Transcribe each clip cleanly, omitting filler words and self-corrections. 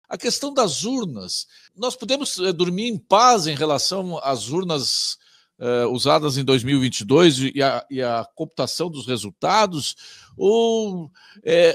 A questão das urnas, nós podemos dormir em paz em relação às urnas usadas em 2022 e a computação dos resultados, ou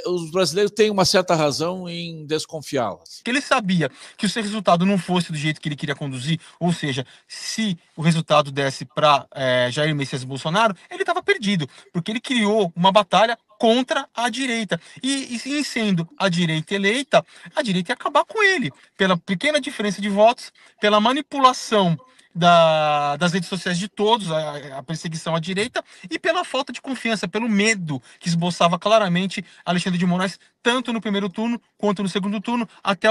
os brasileiros têm uma certa razão em desconfiá-las? Ele sabia que se o resultado não fosse do jeito que ele queria conduzir, ou seja, se o resultado desse para Jair Messias Bolsonaro, ele estava perdido, porque ele criou uma batalha contra a direita. E sendo a direita eleita, a direita ia acabar com ele, pela pequena diferença de votos, pela manipulação das redes sociais de todos, a perseguição à direita, e pela falta de confiança, pelo medo que esboçava claramente Alexandre de Moraes, tanto no primeiro turno quanto no segundo turno, até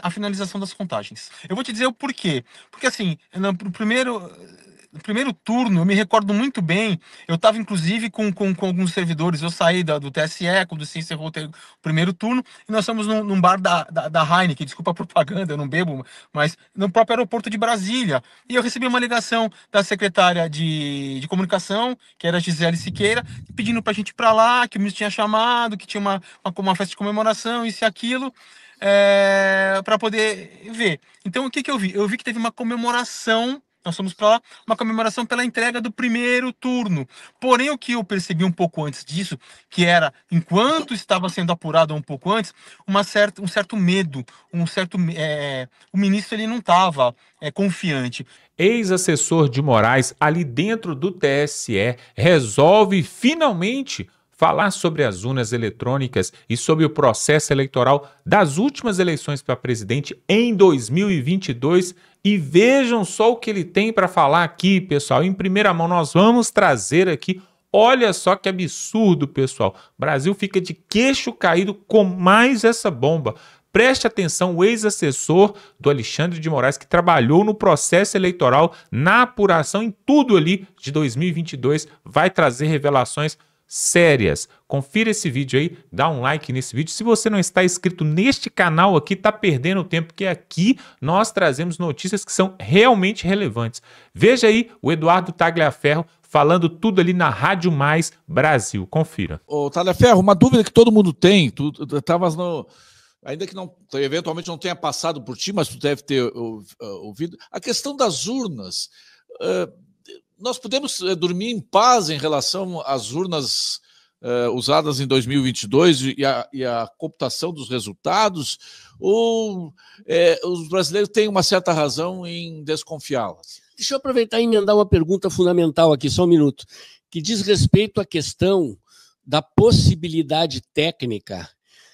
a finalização das contagens. Eu vou te dizer o porquê. Porque, assim, no primeiro turno, eu me recordo muito bem, eu estava inclusive com alguns servidores, eu saí do TSE, quando se encerrou o primeiro turno, e nós fomos num bar da Heineken, desculpa a propaganda, eu não bebo, mas no próprio aeroporto de Brasília, e eu recebi uma ligação da secretária de comunicação, que era a Gisele Siqueira, pedindo pra gente ir pra lá, que o ministro tinha chamado, que tinha uma festa de comemoração, isso e aquilo, para poder ver. Então, o que eu vi? Eu vi que teve uma comemoração. Nós fomos para lá, uma comemoração pela entrega do primeiro turno. Porém, o que eu percebi um pouco antes disso, que era, enquanto estava sendo apurado um pouco antes, um certo medo, o ministro ele não estava confiante. Ex-assessor de Moraes, ali dentro do TSE, resolve finalmente falar sobre as urnas eletrônicas e sobre o processo eleitoral das últimas eleições para presidente em 2022. E vejam só o que ele tem para falar aqui, pessoal. Em primeira mão, nós vamos trazer aqui. Olha só que absurdo, pessoal. O Brasil fica de queixo caído com mais essa bomba. Preste atenção, o ex-assessor do Alexandre de Moraes, que trabalhou no processo eleitoral, na apuração, em tudo ali de 2022, vai trazer revelações sérias. Confira esse vídeo aí, dá um like nesse vídeo. Se você não está inscrito neste canal aqui, tá perdendo tempo, porque aqui nós trazemos notícias que são realmente relevantes. Veja aí o Eduardo Tagliaferro falando tudo ali na Rádio Mais Brasil. Confira. Ô, Tagliaferro, uma dúvida que todo mundo tem, tu estavas ainda que não, eventualmente não tenha passado por ti, mas tu deve ter ouvido, a questão das urnas. Nós podemos dormir em paz em relação às urnas usadas em 2022 e a computação dos resultados, ou os brasileiros têm uma certa razão em desconfiá-las? Deixa eu aproveitar e emendar uma pergunta fundamental aqui, só um minuto, que diz respeito à questão da possibilidade técnica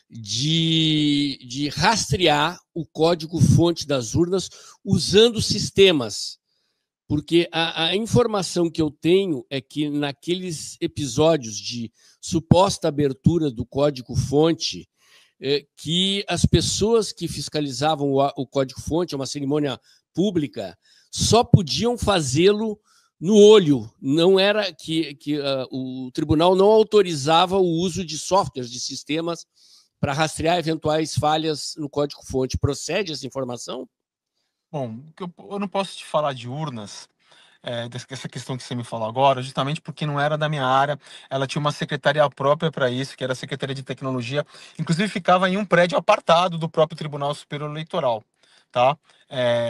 de rastrear o código-fonte das urnas usando sistemas. Porque a informação que eu tenho é que naqueles episódios de suposta abertura do código-fonte, que as pessoas que fiscalizavam o código-fonte, uma cerimônia pública, só podiam fazê-lo no olho. Não era que o tribunal não autorizava o uso de softwares, de sistemas, para rastrear eventuais falhas no código-fonte. Procede essa informação? Bom, eu não posso te falar de urnas, dessa questão que você me falou agora, justamente porque não era da minha área. Ela tinha uma secretaria própria para isso, que era a Secretaria de Tecnologia, inclusive ficava em um prédio apartado do próprio Tribunal Superior Eleitoral, tá?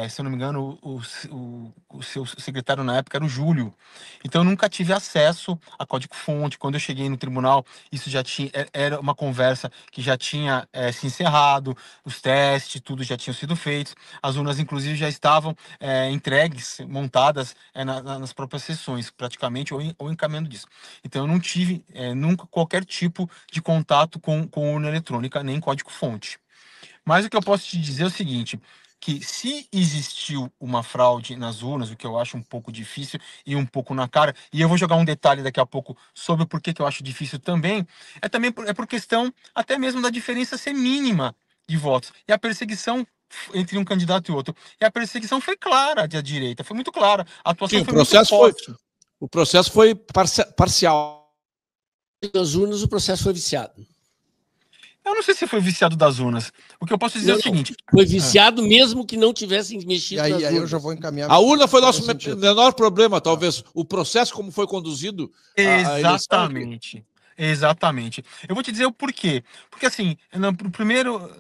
Se eu não me engano, o seu secretário na época era o Júlio. Então eu nunca tive acesso a código-fonte. Quando eu cheguei no tribunal, isso já tinha, era uma conversa que já tinha se encerrado, os testes, tudo já tinham sido feitos, as urnas inclusive já estavam entregues, montadas nas próprias sessões, praticamente, ou encaminhando disso. Então eu não tive nunca qualquer tipo de contato com urna eletrônica, nem código-fonte. Mas o que eu posso te dizer é o seguinte, que se existiu uma fraude nas urnas, o que eu acho um pouco difícil e um pouco na cara, e eu vou jogar um detalhe daqui a pouco sobre o porquê que eu acho difícil também, também por questão até mesmo da diferença ser mínima de votos. E a perseguição entre um candidato e outro. E a perseguição foi clara da direita, foi muito clara. A atuação foi muito forte. O processo foi parcial. Nas urnas, o processo foi viciado. Eu não sei se foi viciado das urnas. O que eu posso dizer é o seguinte... Foi viciado mesmo que não tivessem mexido nas urnas. Aí eu já vou encaminhar... A urna foi nosso menor problema, talvez. O processo como foi conduzido... Exatamente. Exatamente. Eu vou te dizer o porquê. Porque, assim, no primeiro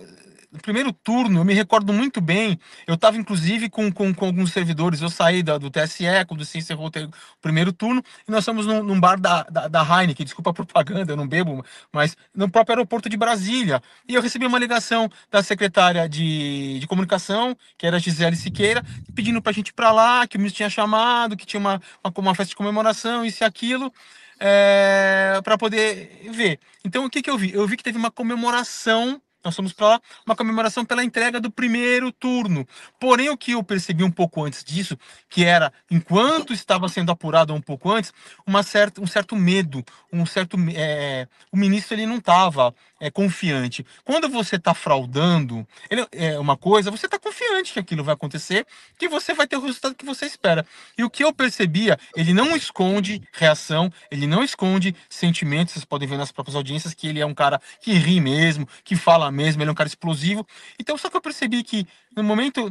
no primeiro turno, eu me recordo muito bem, eu estava inclusive com alguns servidores, eu saí do TSE, quando se encerrou o primeiro turno, e nós fomos num bar da Heineken, desculpa a propaganda, eu não bebo, mas no próprio aeroporto de Brasília, e eu recebi uma ligação da secretária de comunicação, que era a Gisele Siqueira, pedindo para a gente ir para lá, que o ministro tinha chamado, que tinha uma festa de comemoração, isso e aquilo, para poder ver. Então, o que eu vi? Eu vi que teve uma comemoração, nós fomos para lá, uma comemoração pela entrega do primeiro turno. Porém, o que eu percebi um pouco antes disso, que era, enquanto estava sendo apurado um pouco antes, um certo medo, o ministro ele não estava confiante. Quando você está fraudando, uma coisa, você está confiante que aquilo vai acontecer, que você vai ter o resultado que você espera. E o que eu percebia, ele não esconde reação, ele não esconde sentimentos, vocês podem ver nas próprias audiências que ele é um cara que ri mesmo, que fala mesmo, ele é um cara explosivo. Então, só que eu percebi que no momento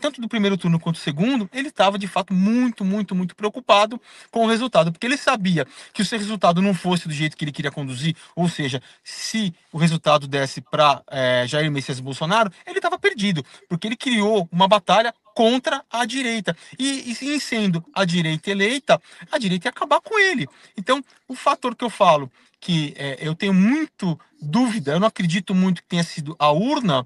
tanto do primeiro turno quanto do segundo, ele estava de fato muito, muito, muito preocupado com o resultado, porque ele sabia que se o resultado não fosse do jeito que ele queria conduzir, ou seja, se o resultado desse para Jair Messias Bolsonaro, ele estava perdido, porque ele criou uma batalha contra a direita. E em sendo a direita eleita, a direita ia acabar com ele. Então, o fator que eu falo que eu tenho muito dúvida, eu não acredito muito que tenha sido a urna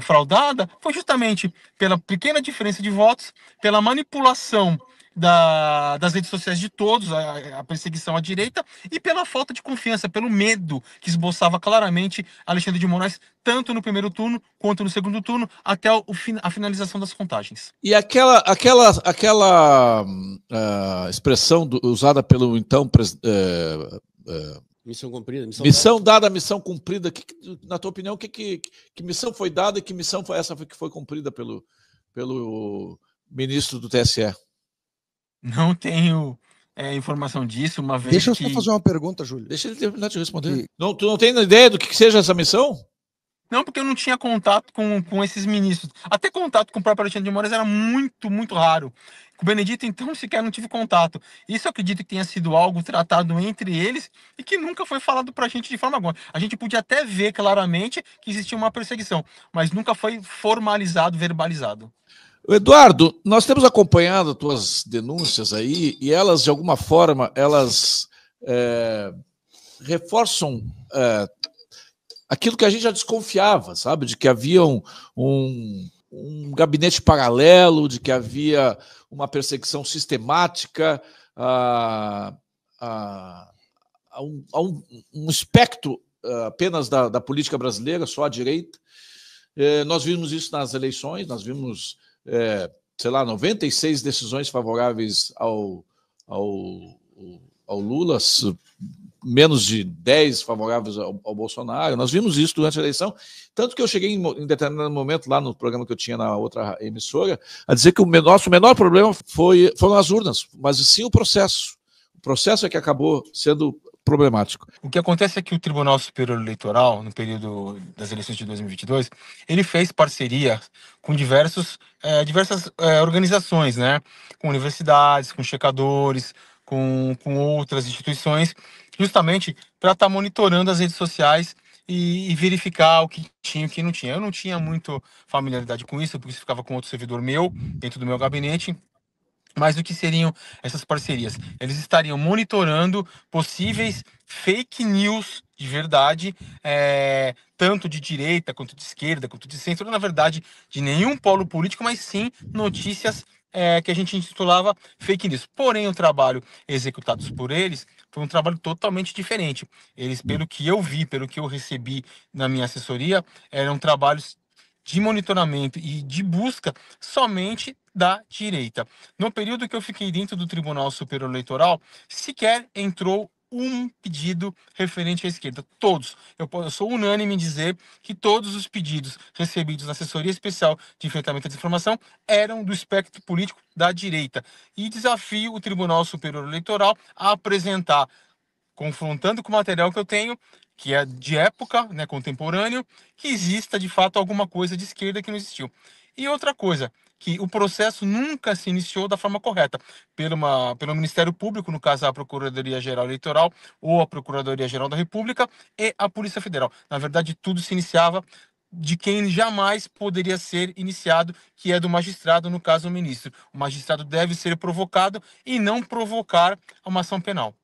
fraudada, foi justamente pela pequena diferença de votos, pela manipulação das redes sociais de todos, a perseguição à direita, e pela falta de confiança, pelo medo que esboçava claramente Alexandre de Moraes, tanto no primeiro turno quanto no segundo turno, até a finalização das contagens. E aquela expressão usada pelo então missão cumprida, missão cumprida. Na tua opinião, que missão foi dada e que missão foi essa que foi cumprida pelo ministro do TSE? Não tenho informação disso, uma vez. Deixa eu só fazer uma pergunta, Júlio. Deixa ele terminar de responder. Não, tu não tem ideia do que seja essa missão? Não, porque eu não tinha contato com esses ministros. Até contato com o próprio Alexandre de Moraes era muito, muito raro. Com o Benedito, então, sequer não tive contato. Isso eu acredito que tenha sido algo tratado entre eles e que nunca foi falado pra gente de forma alguma. A gente podia até ver claramente que existia uma perseguição, mas nunca foi formalizado, verbalizado. Eduardo, nós temos acompanhado as tuas denúncias aí e elas, de alguma forma, elas reforçam aquilo que a gente já desconfiava, sabe? De que havia um gabinete paralelo, de que havia uma perseguição sistemática a um espectro apenas da política brasileira, só à direita. Nós vimos isso nas eleições, nós vimos, 96 decisões favoráveis ao Lula, menos de 10 favoráveis ao Bolsonaro. Nós vimos isso durante a eleição, tanto que eu cheguei em determinado momento, lá no programa que eu tinha na outra emissora, a dizer que o nosso menor problema foram as urnas, mas sim o processo. O processo é que acabou sendo problemático. O que acontece é que o Tribunal Superior Eleitoral, no período das eleições de 2022, ele fez parceria com diversas organizações, né? Com universidades, com checadores, com outras instituições, justamente para estar monitorando as redes sociais e verificar o que tinha e o que não tinha. Eu não tinha muito familiaridade com isso, porque isso ficava com outro servidor meu, dentro do meu gabinete. Mas o que seriam essas parcerias? Eles estariam monitorando possíveis fake news de verdade, tanto de direita, quanto de esquerda, quanto de centro, na verdade, de nenhum polo político, mas sim notícias que a gente intitulava fake news. Porém, o trabalho executado por eles foi um trabalho totalmente diferente. Eles, pelo que eu vi, pelo que eu recebi na minha assessoria, eram trabalhos de monitoramento e de busca somente da direita. No período que eu fiquei dentro do Tribunal Superior Eleitoral, sequer entrou um pedido referente à esquerda. Todos. Eu sou unânime em dizer que todos os pedidos recebidos na Assessoria Especial de Enfrentamento à Desinformação eram do espectro político da direita. E desafio o Tribunal Superior Eleitoral a apresentar, confrontando com o material que eu tenho, que é de época, né, contemporâneo, que exista de fato alguma coisa de esquerda que não existiu. E outra coisa, que o processo nunca se iniciou da forma correta, pelo Ministério Público, no caso a Procuradoria-Geral Eleitoral ou a Procuradoria-Geral da República e a Polícia Federal. Na verdade, tudo se iniciava de quem jamais poderia ser iniciado, que é do magistrado, no caso o ministro. O magistrado deve ser provocado e não provocar uma ação penal.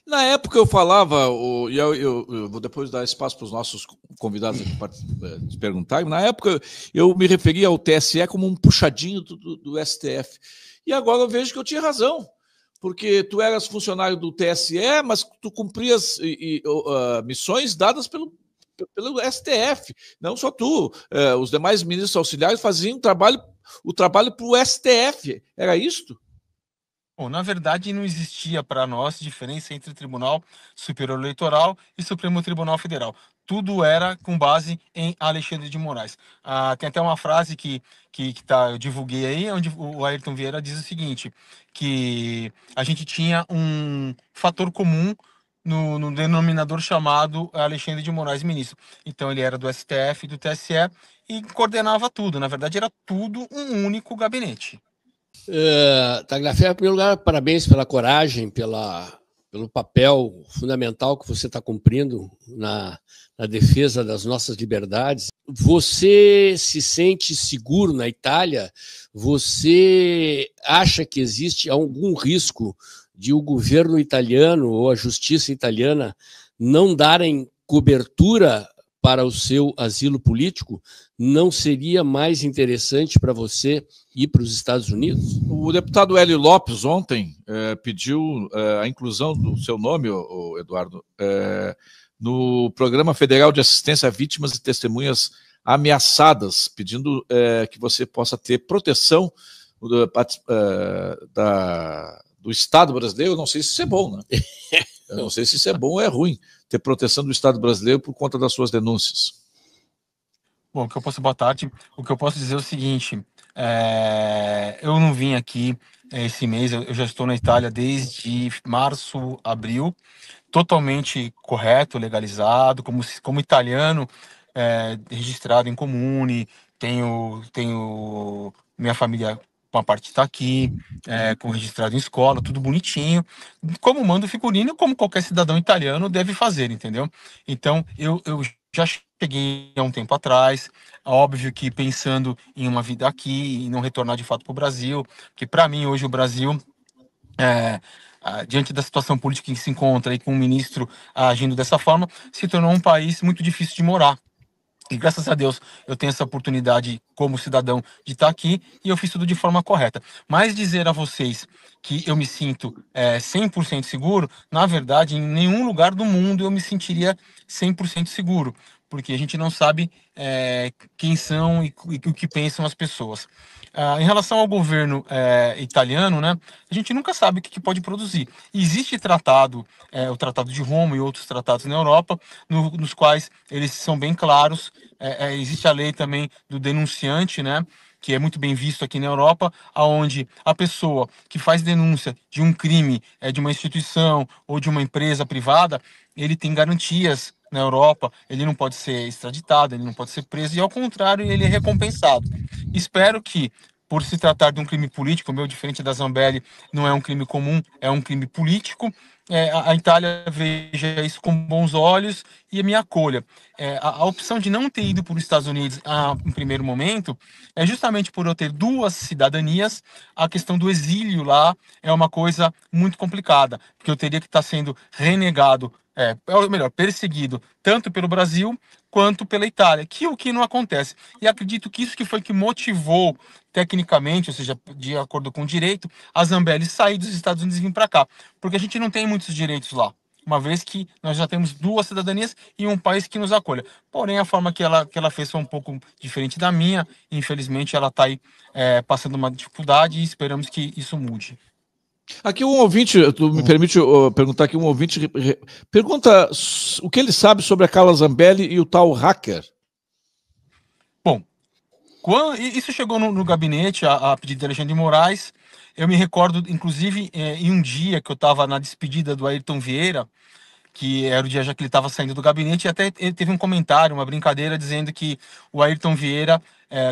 Na época eu falava, e eu vou depois dar espaço para os nossos convidados aqui para te perguntar, na época eu me referia ao TSE como um puxadinho do STF. E agora eu vejo que eu tinha razão, porque tu eras funcionário do TSE, mas tu cumprias missões dadas pelo STF, não só tu, os demais ministros auxiliares faziam o trabalho para o STF, era isto? Bom, na verdade, não existia para nós diferença entre Tribunal Superior Eleitoral e Supremo Tribunal Federal. Tudo era com base em Alexandre de Moraes. Tem até uma frase que eu divulguei aí, onde o Ayrton Vieira diz o seguinte, que a gente tinha um fator comum no denominador chamado Alexandre de Moraes, ministro. Então ele era do STF e do TSE e coordenava tudo. Na verdade, era tudo um único gabinete. Tagliaferro, em primeiro lugar, parabéns pela coragem, pelo papel fundamental que você está cumprindo na defesa das nossas liberdades. Você se sente seguro na Itália? Você acha que existe algum risco de o governo italiano ou a justiça italiana não darem cobertura para o seu asilo político? Não seria mais interessante para você ir para os Estados Unidos? O deputado Hélio Lopes ontem pediu a inclusão do seu nome, Eduardo, no Programa Federal de Assistência a Vítimas e Testemunhas Ameaçadas, pedindo que você possa ter proteção do Estado brasileiro. Eu não sei se isso é bom, né? Eu não sei se isso é bom ou é ruim, ter proteção do Estado brasileiro por conta das suas denúncias. Bom, boa tarde. O que eu posso dizer é o seguinte, eu não vim aqui esse mês, eu já estou na Itália desde março, abril, totalmente correto, legalizado, como italiano, registrado em comune, tenho minha família, uma parte está aqui, com registrado em escola, tudo bonitinho, como manda o figurino, como qualquer cidadão italiano deve fazer, entendeu? Então, eu já cheguei há um tempo atrás, óbvio que pensando em uma vida aqui e não retornar de fato para o Brasil, porque para mim hoje o Brasil, diante da situação política em que se encontra e com o ministro agindo dessa forma, se tornou um país muito difícil de morar. E graças a Deus eu tenho essa oportunidade como cidadão de estar aqui e eu fiz tudo de forma correta. Mas dizer a vocês que eu me sinto 100% seguro, na verdade, em nenhum lugar do mundo eu me sentiria 100% seguro, porque a gente não sabe quem são e o que pensam as pessoas. Em relação ao governo italiano, né, a gente nunca sabe o que pode produzir. Existe tratado, o Tratado de Roma e outros tratados na Europa, nos quais eles são bem claros. Existe a lei também do denunciante, né, que é muito bem visto aqui na Europa, onde a pessoa que faz denúncia de um crime de uma instituição ou de uma empresa privada, ele tem garantias na Europa, ele não pode ser extraditado, ele não pode ser preso, e ao contrário, ele é recompensado. Espero que, por se tratar de um crime político, o meu, diferente da Zambelli, não é um crime comum, é um crime político, a Itália veja isso com bons olhos e me acolha. A opção de não ter ido para os Estados Unidos em primeiro momento é justamente por eu ter duas cidadanias. A questão do exílio lá é uma coisa muito complicada, porque eu teria que estar sendo renegado, ou melhor, perseguido tanto pelo Brasil quanto pela Itália, o que não acontece. E acredito que isso que foi que motivou tecnicamente, ou seja, de acordo com o direito, a Zambelli sair dos Estados Unidos e vir para cá, porque a gente não tem muitos direitos lá, uma vez que nós já temos duas cidadanias e um país que nos acolha. Porém, a forma que ela fez foi um pouco diferente da minha, e infelizmente ela está aí passando uma dificuldade e esperamos que isso mude. Aqui um ouvinte, tu me permite perguntar aqui, um ouvinte pergunta o que ele sabe sobre a Carla Zambelli e o tal hacker. Bom, isso chegou no gabinete, a pedido de Alexandre de Moraes. Eu me recordo, inclusive, em um dia que eu estava na despedida do Ayrton Vieira, que era o dia já que ele estava saindo do gabinete, e até ele teve um comentário, uma brincadeira, dizendo que o Ayrton Vieira,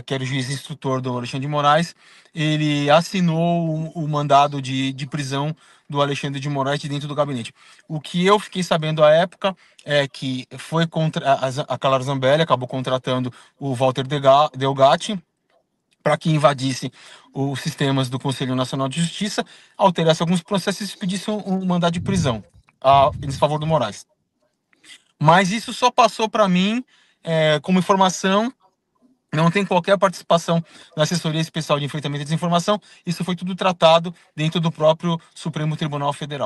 que era o juiz instrutor do Alexandre de Moraes, ele assinou o mandado de prisão do Alexandre de Moraes de dentro do gabinete. O que eu fiquei sabendo à época é que foi contra a Clara Zambelli, acabou contratando o Walter Delgatti para que invadisse os sistemas do Conselho Nacional de Justiça, alterasse alguns processos e pedisse um mandado de prisão em desfavor do Moraes. Mas isso só passou para mim como informação, não tem qualquer participação da Assessoria Especial de Enfrentamento à Desinformação, isso foi tudo tratado dentro do próprio Supremo Tribunal Federal.